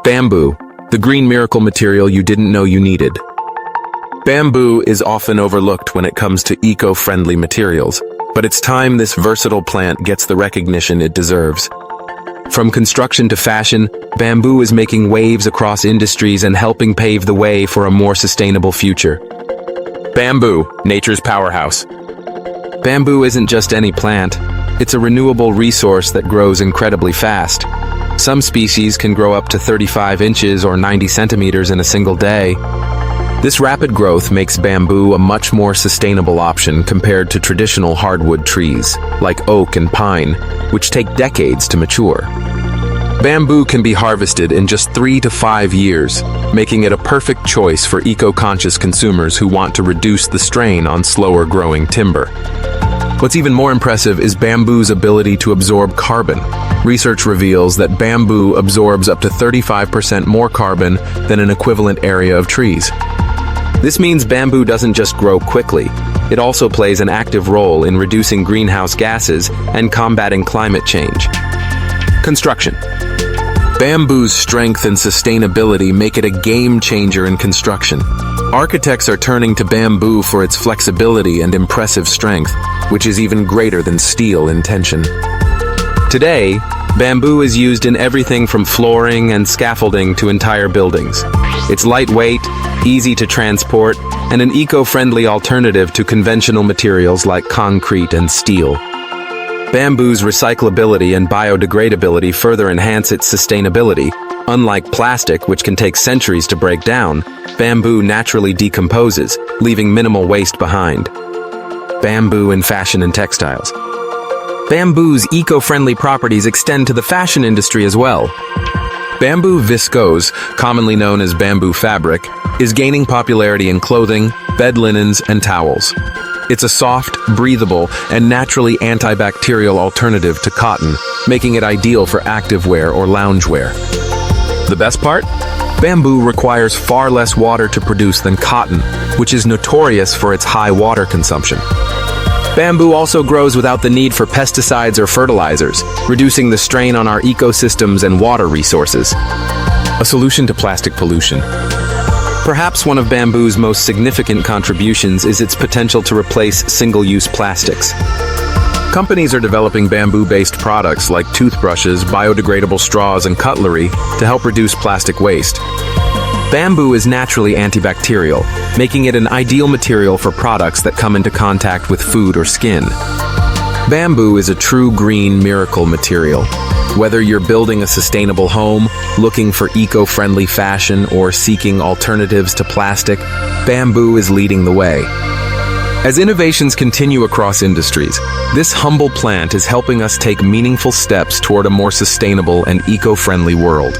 Bamboo, the green miracle material you didn't know you needed. Bamboo is often overlooked when it comes to eco-friendly materials, but it's time this versatile plant gets the recognition it deserves. From construction to fashion, bamboo is making waves across industries and helping pave the way for a more sustainable future. Bamboo, nature's powerhouse. Bamboo isn't just any plant. It's a renewable resource that grows incredibly fast. Some species can grow up to 35 inches or 90 centimeters in a single day. This rapid growth makes bamboo a much more sustainable option compared to traditional hardwood trees, like oak and pine, which take decades to mature. Bamboo can be harvested in just 3 to 5 years, making it a perfect choice for eco-conscious consumers who want to reduce the strain on slower-growing timber. What's even more impressive is bamboo's ability to absorb carbon. Research reveals that bamboo absorbs up to 35% more carbon than an equivalent area of trees. This means bamboo doesn't just grow quickly, it also plays an active role in reducing greenhouse gases and combating climate change. Construction. Bamboo's strength and sustainability make it a game changer in construction. Architects are turning to bamboo for its flexibility and impressive strength, which is even greater than steel in tension. Today, bamboo is used in everything from flooring and scaffolding to entire buildings. It's lightweight, easy to transport, and an eco-friendly alternative to conventional materials like concrete and steel. Bamboo's recyclability and biodegradability further enhance its sustainability. Unlike plastic, which can take centuries to break down, bamboo naturally decomposes, leaving minimal waste behind. Bamboo in fashion and textiles. Bamboo's eco-friendly properties extend to the fashion industry as well. Bamboo viscose, commonly known as bamboo fabric, is gaining popularity in clothing, bed linens, and towels. It's a soft, breathable, and naturally antibacterial alternative to cotton, making it ideal for activewear or loungewear. The best part? Bamboo requires far less water to produce than cotton, which is notorious for its high water consumption. Bamboo also grows without the need for pesticides or fertilizers, reducing the strain on our ecosystems and water resources. A solution to plastic pollution. Perhaps one of bamboo's most significant contributions is its potential to replace single-use plastics. Companies are developing bamboo-based products like toothbrushes, biodegradable straws, and cutlery to help reduce plastic waste. Bamboo is naturally antibacterial, making it an ideal material for products that come into contact with food or skin. Bamboo is a true green miracle material. Whether you're building a sustainable home, looking for eco-friendly fashion, or seeking alternatives to plastic, bamboo is leading the way. As innovations continue across industries, this humble plant is helping us take meaningful steps toward a more sustainable and eco-friendly world.